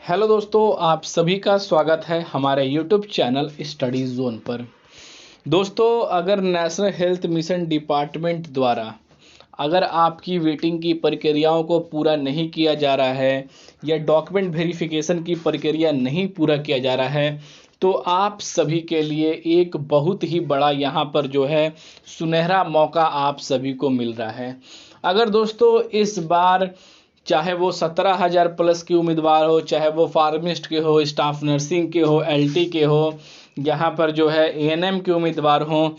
Hello दोस्तों, आप सभी का स्वागत है हमारे यूट्यूब चैनल स्टडी जोन पर। दोस्तों, अगर नेशनल हेल्थ मिशन डिपार्टमेंट द्वारा अगर आपकी वेटिंग की प्रक्रियाओं को पूरा नहीं किया जा रहा है या डॉक्यूमेंट वेरिफिकेशन की प्रक्रिया नहीं पूरा किया जा रहा है, तो आप सभी के लिए एक बहुत ही बड़ा यहाँ पर जो है सुनहरा मौका आप सभी को मिल रहा है। अगर दोस्तों इस बार चाहे वो 17,000 प्लस के उम्मीदवार हो, चाहे वो फार्मिस्ट के हो, स्टाफ नर्सिंग के हो, एलटी के हो, यहाँ पर जो है एएनएम के उम्मीदवार हों,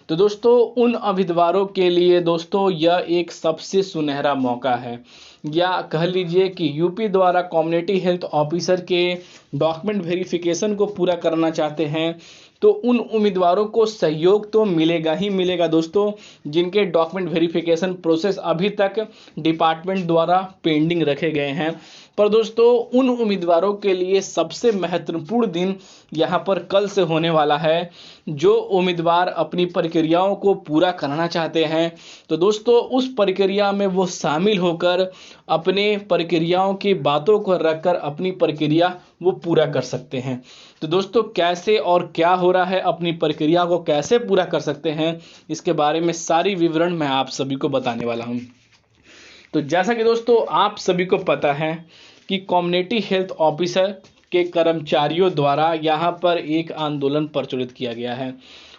तो दोस्तों उन उम्मीदवारों के लिए दोस्तों यह एक सबसे सुनहरा मौका है। या कह लीजिए कि यूपी द्वारा कम्युनिटी हेल्थ ऑफिसर के डॉक्यूमेंट वेरिफिकेशन को पूरा करना चाहते हैं, तो उन उम्मीदवारों को सहयोग तो मिलेगा ही मिलेगा दोस्तों, जिनके डॉक्यूमेंट वेरिफिकेशन प्रोसेस अभी तक डिपार्टमेंट द्वारा पेंडिंग रखे गए हैं। पर दोस्तों उन उम्मीदवारों के लिए सबसे महत्वपूर्ण दिन यहाँ पर कल से होने वाला है। जो उम्मीदवार अपनी प्रक्रियाओं को पूरा करना चाहते हैं, तो दोस्तों उस प्रक्रिया में वो शामिल होकर अपने प्रक्रियाओं की बातों को रखकर अपनी प्रक्रिया वो पूरा कर सकते हैं। तो दोस्तों कैसे और क्या हो रहा है, अपनी प्रक्रिया को कैसे पूरा कर सकते हैं, इसके बारे में सारी विवरण मैं आप सभी को बताने वाला हूं। तो जैसा कि दोस्तों आप सभी को पता है कि कम्युनिटी हेल्थ ऑफिसर के कर्मचारियों द्वारा यहाँ पर एक आंदोलन प्रचलित किया गया है।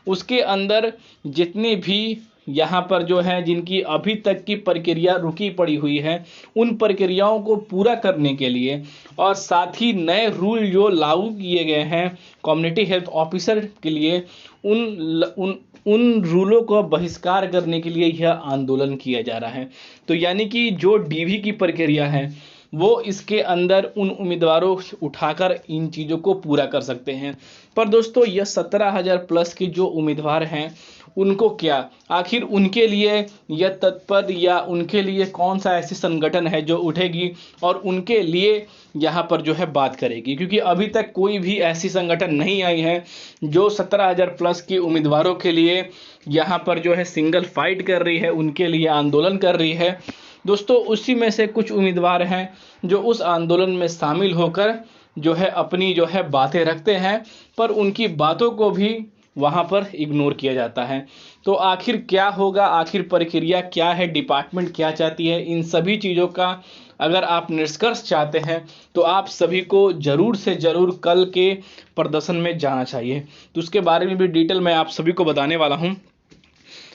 उसके अंदर जितने भी यहाँ पर जो है जिनकी अभी तक की प्रक्रिया रुकी पड़ी हुई है, उन प्रक्रियाओं को पूरा करने के लिए और साथ ही नए रूल जो लागू किए गए हैं कम्युनिटी हेल्थ ऑफिसर के लिए, उन रूलों को बहिष्कार करने के लिए यह आंदोलन किया जा रहा है। तो यानी कि जो डीवी की प्रक्रिया है वो इसके अंदर उन उम्मीदवारों उठाकर इन चीज़ों को पूरा कर सकते हैं। पर दोस्तों यह 17,000 प्लस के जो उम्मीदवार हैं, उनको क्या आखिर उनके लिए यह तत्पर या उनके लिए कौन सा ऐसी संगठन है जो उठेगी और उनके लिए यहाँ पर जो है बात करेगी, क्योंकि अभी तक कोई भी ऐसी संगठन नहीं आई है जो 17,000 प्लस के उम्मीदवारों के लिए यहाँ पर जो है सिंगल फाइट कर रही है, उनके लिए आंदोलन कर रही है। दोस्तों उसी में से कुछ उम्मीदवार हैं जो उस आंदोलन में शामिल होकर जो है अपनी जो है बातें रखते हैं, पर उनकी बातों को भी वहाँ पर इग्नोर किया जाता है। तो आखिर क्या होगा, आखिर प्रक्रिया क्या है, डिपार्टमेंट क्या चाहती है, इन सभी चीज़ों का अगर आप निष्कर्ष चाहते हैं तो आप सभी को ज़रूर से ज़रूर कल के प्रदर्शन में जाना चाहिए। तो उसके बारे में भी डिटेल मैं आप सभी को बताने वाला हूँ।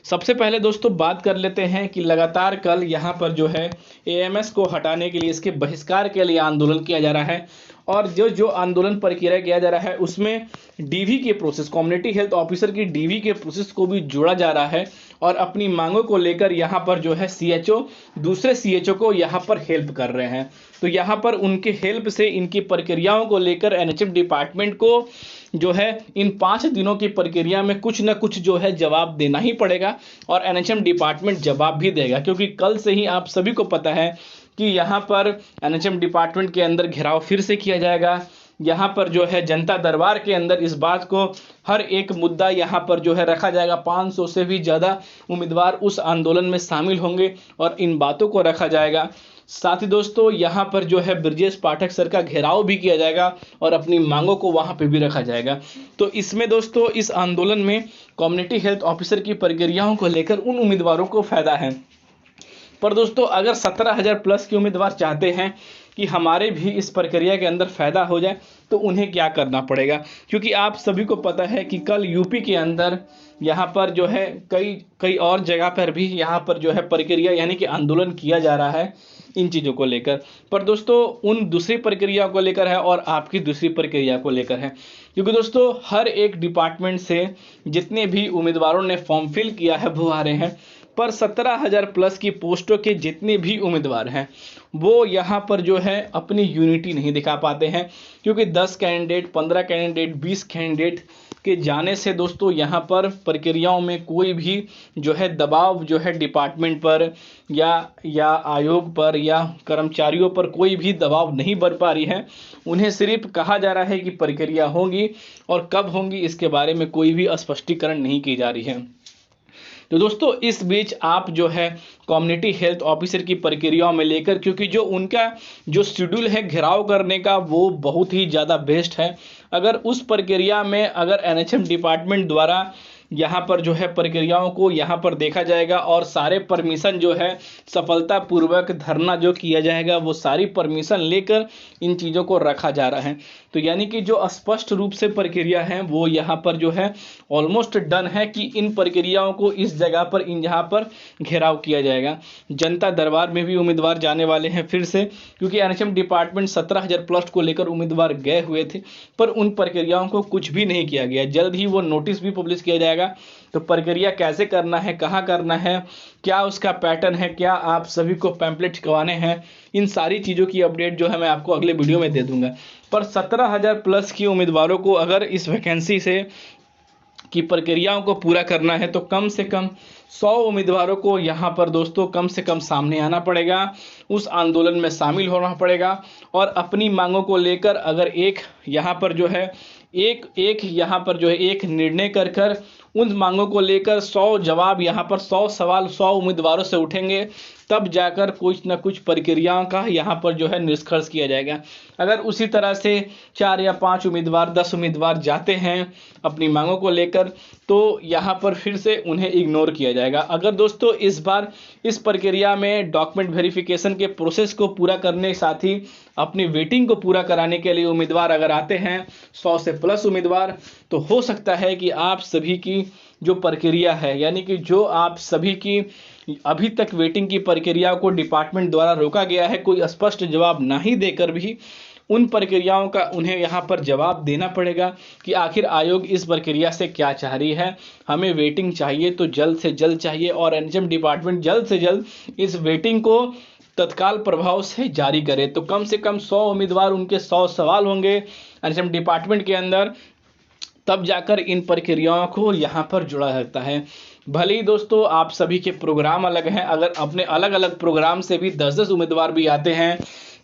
सबसे पहले दोस्तों बात कर लेते हैं कि लगातार कल यहाँ पर जो है एएमएस को हटाने के लिए, इसके बहिष्कार के लिए आंदोलन किया जा रहा है। और जो आंदोलन प्रक्रिया किया जा रहा है उसमें डीवी के प्रोसेस, कम्युनिटी हेल्थ ऑफिसर की डीवी के प्रोसेस को भी जोड़ा जा रहा है। और अपनी मांगों को लेकर यहाँ पर जो है सीएचओ दूसरे सीएचओ को यहाँ पर हेल्प कर रहे हैं। तो यहाँ पर उनके हेल्प से इनकी प्रक्रियाओं को लेकर एनएचएम डिपार्टमेंट को जो है इन 5 दिनों की प्रक्रिया में कुछ ना कुछ जो है जवाब देना ही पड़ेगा और एनएचएम डिपार्टमेंट जवाब भी देगा, क्योंकि कल से ही आप सभी को पता है कि यहाँ पर एनएचएम डिपार्टमेंट के अंदर घेराव फिर से किया जाएगा। यहाँ पर जो है जनता दरबार के अंदर इस बात को हर एक मुद्दा यहाँ पर जो है रखा जाएगा। 500 से भी ज़्यादा उम्मीदवार उस आंदोलन में शामिल होंगे और इन बातों को रखा जाएगा। साथ ही दोस्तों यहाँ पर जो है ब्रजेश पाठक सर का घेराव भी किया जाएगा और अपनी मांगों को वहाँ पे भी रखा जाएगा। तो इसमें दोस्तों इस आंदोलन में कम्युनिटी हेल्थ ऑफिसर की प्रक्रियाओं को लेकर उन उम्मीदवारों को फायदा है। पर दोस्तों अगर 17,000 प्लस के उम्मीदवार चाहते हैं कि हमारे भी इस प्रक्रिया के अंदर फ़ायदा हो जाए, तो उन्हें क्या करना पड़ेगा, क्योंकि आप सभी को पता है कि कल यूपी के अंदर यहाँ पर जो है कई और जगह पर भी यहाँ पर जो है प्रक्रिया यानी कि आंदोलन किया जा रहा है इन चीज़ों को लेकर। पर दोस्तों उन दूसरी प्रक्रिया को लेकर है और आपकी दूसरी प्रक्रिया को लेकर है, क्योंकि दोस्तों हर एक डिपार्टमेंट से जितने भी उम्मीदवारों ने फॉर्म फिल किया है वो आ रहे हैं, पर 17,000 प्लस की पोस्टों के जितने भी उम्मीदवार हैं वो यहाँ पर जो है अपनी यूनिटी नहीं दिखा पाते हैं, क्योंकि 10 कैंडिडेट, 15 कैंडिडेट, 20 कैंडिडेट के जाने से दोस्तों यहाँ पर प्रक्रियाओं में कोई भी जो है दबाव जो है डिपार्टमेंट पर या आयोग पर या कर्मचारियों पर कोई भी दबाव नहीं बन पा रही है। उन्हें सिर्फ कहा जा रहा है कि प्रक्रिया होंगी और कब होंगी इसके बारे में कोई भी स्पष्टीकरण नहीं की जा रही है। तो दोस्तों इस बीच आप जो है कम्युनिटी हेल्थ ऑफिसर की प्रक्रियाओं में लेकर, क्योंकि जो उनका जो शेड्यूल है घेराव करने का वो बहुत ही ज़्यादा बेस्ट है। अगर उस प्रक्रिया में अगर एनएचएम डिपार्टमेंट द्वारा यहाँ पर जो है प्रक्रियाओं को यहाँ पर देखा जाएगा और सारे परमिशन जो है सफलतापूर्वक धरना जो किया जाएगा वो सारी परमिशन लेकर इन चीज़ों को रखा जा रहा है। तो यानी कि जो स्पष्ट रूप से प्रक्रिया है वो यहाँ पर जो है ऑलमोस्ट डन है कि इन प्रक्रियाओं को इस जगह पर इन यहाँ पर घेराव किया जाएगा। जनता दरबार में भी उम्मीदवार जाने वाले हैं फिर से, क्योंकि एनएचएम डिपार्टमेंट 17,000 प्लस को लेकर उम्मीदवार गए हुए थे पर उन प्रक्रियाओं को कुछ भी नहीं किया गया। जल्द ही वो नोटिस भी पब्लिश किया जाएगा। तो प्रक्रिया कैसे करना है, कहाँ करना है, क्या उसका पैटर्न है, क्या आप सभी को पैम्पलेट छपवाने हैं, इन सारी चीज़ों की अपडेट जो है मैं आपको अगले वीडियो में दे दूंगा। पर 17,000 प्लस की उम्मीदवारों को अगर इस वैकेंसी से की प्रक्रियाओं को पूरा करना है तो कम से कम 100 उम्मीदवारों को यहाँ पर दोस्तों कम से कम सामने आना पड़ेगा, उस आंदोलन में शामिल होना पड़ेगा और अपनी मांगों को लेकर अगर एक यहाँ पर जो है एक निर्णय कर उन मांगों को लेकर 100 जवाब यहाँ पर 100 सवाल 100 उम्मीदवारों से उठेंगे, तब जाकर कुछ न कुछ प्रक्रियाओं का यहाँ पर जो है निष्कर्ष किया जाएगा। अगर उसी तरह से 4 या 5 उम्मीदवार 10 उम्मीदवार जाते हैं अपनी मांगों को लेकर तो यहाँ पर फिर से उन्हें इग्नोर किया जाएगा। अगर दोस्तों इस बार इस प्रक्रिया में डॉक्यूमेंट वेरिफिकेशन के प्रोसेस को पूरा करने साथ ही अपनी वेटिंग को पूरा कराने के लिए उम्मीदवार अगर आते हैं 100 से प्लस उम्मीदवार, तो हो सकता है कि आप सभी की जो प्रक्रिया है यानी कि जो आप सभी की अभी तक वेटिंग की प्रक्रिया को डिपार्टमेंट द्वारा रोका गया है, कोई स्पष्ट जवाब नहीं देकर भी उन प्रक्रियाओं का उन्हें यहाँ पर जवाब देना पड़ेगा कि आखिर आयोग इस प्रक्रिया से क्या चाह रही है। हमें वेटिंग चाहिए तो जल्द से जल्द चाहिए और एनएचएम डिपार्टमेंट जल्द से जल्द इस वेटिंग को तत्काल प्रभाव से जारी करे। तो कम से कम 100 उम्मीदवार, उनके 100 सवाल होंगे एनएचएम डिपार्टमेंट के अंदर, तब जाकर इन प्रक्रियाओं को यहाँ पर जोड़ा जाता है। भले ही दोस्तों आप सभी के प्रोग्राम अलग हैं, अगर अपने अलग अलग प्रोग्राम से भी 10-10 उम्मीदवार भी आते हैं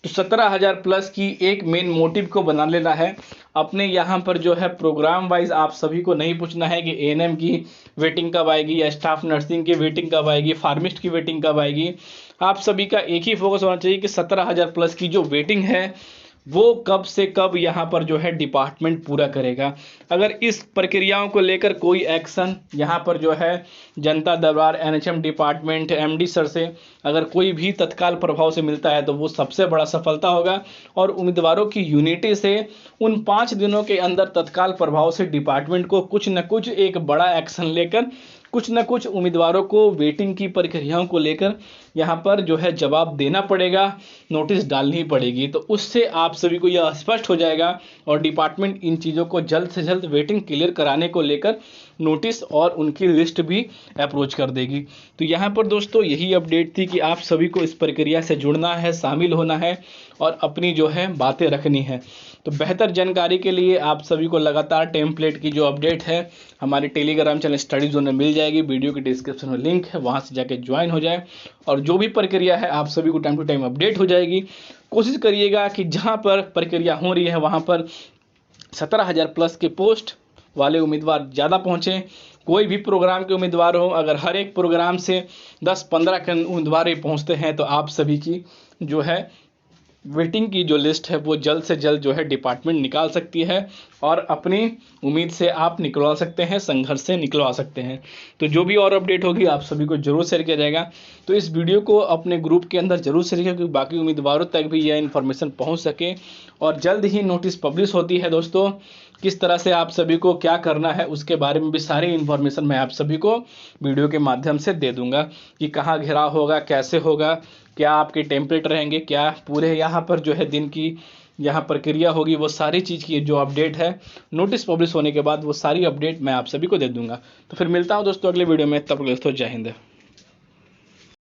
तो 17,000 प्लस की एक मेन मोटिव को बना लेना है। अपने यहाँ पर जो है प्रोग्राम वाइज आप सभी को नहीं पूछना है कि एएनएम की वेटिंग कब आएगी या स्टाफ नर्सिंग की वेटिंग कब आएगी, फार्मिस्ट की वेटिंग कब आएगी। आप सभी का एक ही फोकस होना चाहिए कि 17,000 प्लस की जो वेटिंग है वो कब से कब यहाँ पर जो है डिपार्टमेंट पूरा करेगा। अगर इस प्रक्रियाओं को लेकर कोई एक्शन यहाँ पर जो है जनता दरबार, एनएचएम डिपार्टमेंट, एमडी सर से अगर कोई भी तत्काल प्रभाव से मिलता है तो वो सबसे बड़ा सफलता होगा और उम्मीदवारों की यूनिटी से उन 5 दिनों के अंदर तत्काल प्रभाव से डिपार्टमेंट को कुछ न कुछ एक बड़ा एक्शन लेकर कुछ न कुछ उम्मीदवारों को वेटिंग की प्रक्रियाओं को लेकर यहाँ पर जो है जवाब देना पड़ेगा, नोटिस डालनी पड़ेगी। तो उससे आप सभी को यह स्पष्ट हो जाएगा और डिपार्टमेंट इन चीज़ों को जल्द से जल्द वेटिंग क्लियर कराने को लेकर नोटिस और उनकी लिस्ट भी अप्रोच कर देगी। तो यहाँ पर दोस्तों यही अपडेट थी कि आप सभी को इस प्रक्रिया से जुड़ना है, शामिल होना है और अपनी जो है बातें रखनी है। तो बेहतर जानकारी के लिए आप सभी को लगातार टेम्पलेट की जो अपडेट है हमारे टेलीग्राम चैनल स्टडी जोन में मिल जाएगी। वीडियो के डिस्क्रिप्शन में लिंक है, वहाँ से जाके ज्वाइन हो जाए और जो भी प्रक्रिया है आप सभी को टाइम टू टाइम अपडेट हो जाएगी। कोशिश करिएगा कि जहाँ पर प्रक्रिया हो रही है वहाँ पर 17,000 प्लस के पोस्ट वाले उम्मीदवार ज़्यादा पहुँचें। कोई भी प्रोग्राम के उम्मीदवार हो, अगर हर एक प्रोग्राम से 10-15 के उम्मीदवार ही पहुँचते हैं तो आप सभी की जो है वेटिंग की जो लिस्ट है वो जल्द से जल्द जो है डिपार्टमेंट निकाल सकती है और अपनी उम्मीद से आप निकलवा सकते हैं, संघर्ष से निकलवा सकते हैं। तो जो भी और अपडेट होगी आप सभी को जरूर शेयर किया जाएगा। तो इस वीडियो को अपने ग्रुप के अंदर जरूर शेयर किया क्योंकि बाकी उम्मीदवारों तक भी यह इन्फॉर्मेशन पहुंच सके। और जल्द ही नोटिस पब्लिश होती है दोस्तों, किस तरह से आप सभी को क्या करना है उसके बारे में भी सारी इन्फॉर्मेशन मैं आप सभी को वीडियो के माध्यम से दे दूंगा कि कहाँ घेराव होगा, कैसे होगा, क्या आपके टेम्पलेट रहेंगे, क्या पूरे यहाँ पर जो है दिन की यहाँ प्रक्रिया होगी, वो सारी चीज़ की जो अपडेट है नोटिस पब्लिश होने के बाद वो सारी अपडेट मैं आप सभी को दे दूंगा। तो फिर मिलता हूँ दोस्तों अगले वीडियो में, तब तक दोस्तों जय हिंद।